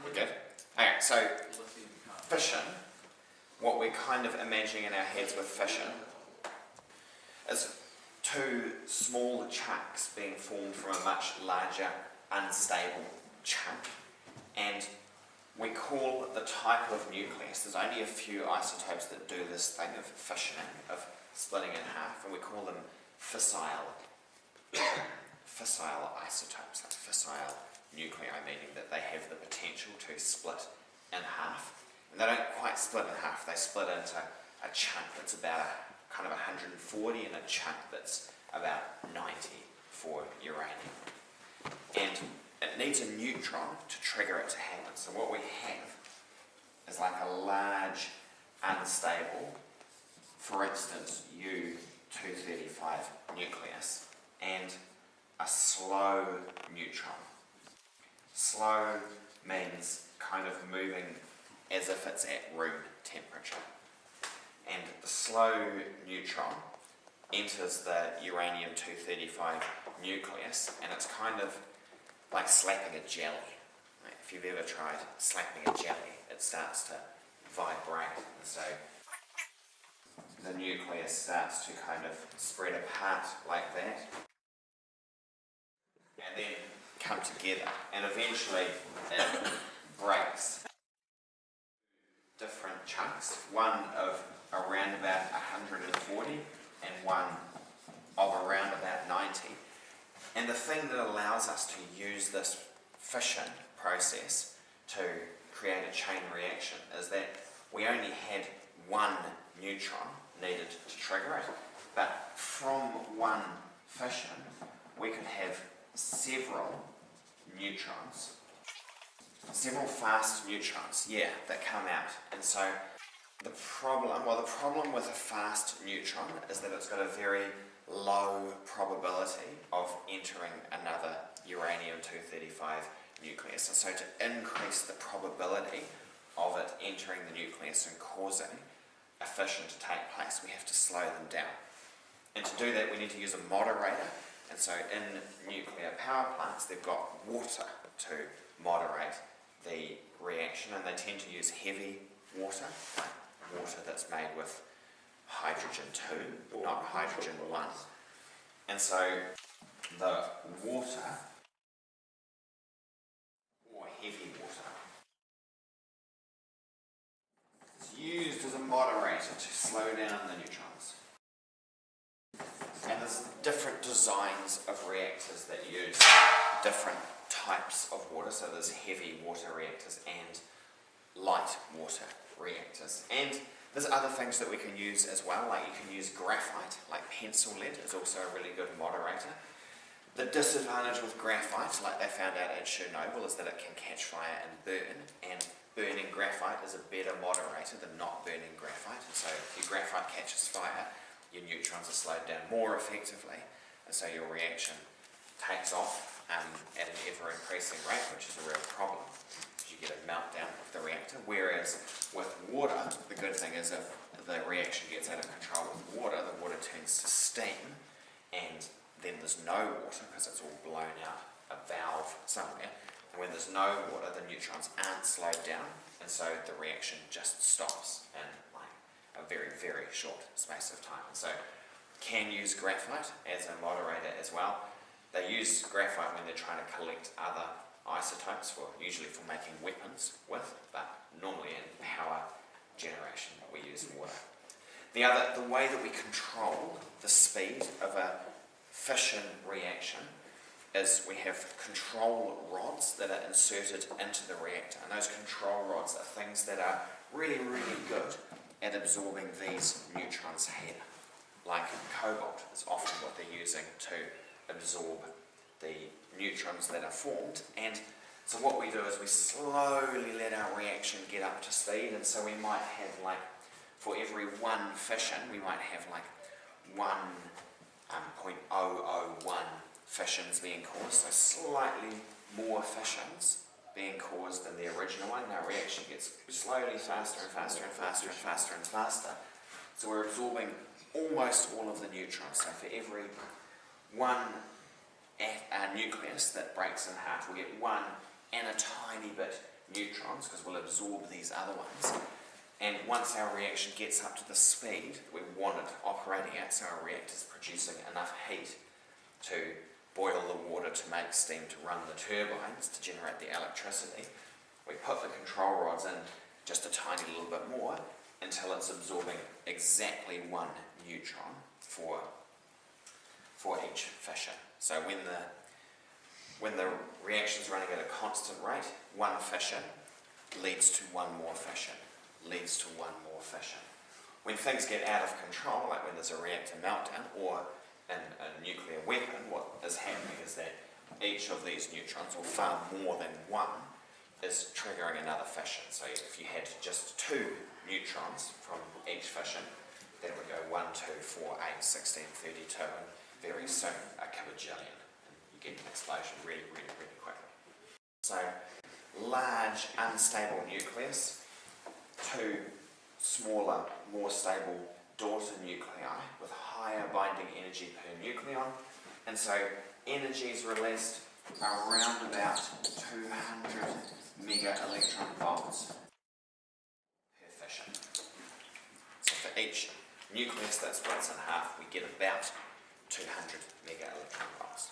We're good? Okay, so fission, what we're kind of imagining in our heads with fission is two small chunks being formed from a much larger, unstable chunk. And we call the type of nucleus, there's only a few isotopes that do this thing of fissioning, of splitting in half, and we call them fissile isotopes, like fissile nuclei, meaning that they have the potential to split in half. And they don't quite split in half, they split into a chunk that's about kind of 140 and a chunk that's about 90 for uranium. And it needs a neutron to trigger it to happen. So what we have is like a large, unstable, for instance, U-235 nucleus, and a slow neutron. Slow means kind of moving as if it's at room temperature. And the slow neutron enters the uranium-235 nucleus, and it's kind of like slapping a jelly. If you've ever tried slapping a jelly, it starts to vibrate, and so the nucleus starts to kind of spread apart like that, and then come together, and eventually it breaks different chunks, one of around about 140 and one of around about 90. And the thing that allows us to use this fission process to create a chain reaction is that we only had one neutron needed to trigger it, but from one fission we could have several neutrons, several fast neutrons, that come out. And so the problem with a fast neutron is that it's got a very low probability of entering another uranium-235 nucleus. And so to increase the probability of it entering the nucleus and causing a fission to take place, we have to slow them down. And to do that, we need to use a moderator. And so in nuclear power plants, they've got water to moderate the reaction, and they tend to use heavy water, like water that's made with hydrogen 2, not hydrogen 1. And so the water, or heavy water, is used as a moderator to slow down the neutrons. And there's different designs of reactors that use different types of water. So there's heavy water reactors and light water reactors. And there's other things that we can use as well, like you can use graphite, like pencil lead is also a really good moderator. The disadvantage with graphite, like they found out at Chernobyl, is that it can catch fire and burn, and burning graphite is a better moderator than not burning graphite. And so if your graphite catches fire, your neutrons are slowed down more effectively, and so your reaction takes off at an ever-increasing rate, which is a real problem. You get a meltdown of the reactor, whereas with water, the good thing is if the reaction gets out of control with water, the water turns to steam, and then there's no water because it's all blown out a valve somewhere. And when there's no water, the neutrons aren't slowed down, and so the reaction just stops in like a very, very short space of time. And so can use graphite as a moderator as well. They use graphite when they're trying to collect other isotopes, usually for making weapons with, but normally in power generation we use water. The way that we control the speed of a fission reaction is we have control rods that are inserted into the reactor, and those control rods are things that are really, really good at absorbing these neutrons here. Like cobalt is often what they're using to absorb the neutrons that are formed. And so what we do is we slowly let our reaction get up to speed, and so we might have like, for every one fission, we might have like 1.001 fissions being caused, so slightly more fissions being caused than the original one. Our reaction gets slowly faster and faster and faster and faster and faster. So we're absorbing almost all of the neutrons. So for every one nucleus that breaks in half, we get one and a tiny bit neutrons, because we'll absorb these other ones. And once our reaction gets up to the speed we want it operating at, so our reactor's producing enough heat to boil the water to make steam to run the turbines to generate the electricity, we put the control rods in just a tiny little bit more until it's absorbing exactly 1 neutron for each fission. So when the reaction's running at a constant rate, 1 fission leads to 1 more fission, leads to 1 more fission. When things get out of control, like when there's a reactor meltdown or in a nuclear weapon, what is happening is that each of these neutrons, or far more than 1, is triggering another fission. So if you had just 2 neutrons from each fission, that would go 1, 2, 4, 8, 16, 32, and very soon a kibajillion. And you get an explosion really, really, really quickly. So large, unstable nucleus, 2 smaller, more stable daughter nuclei with higher binding energy per nucleon, and so energy is released around about 200 mega electron volts per fission. So for each nucleus that splits in half, we get about 200 mega electron volts.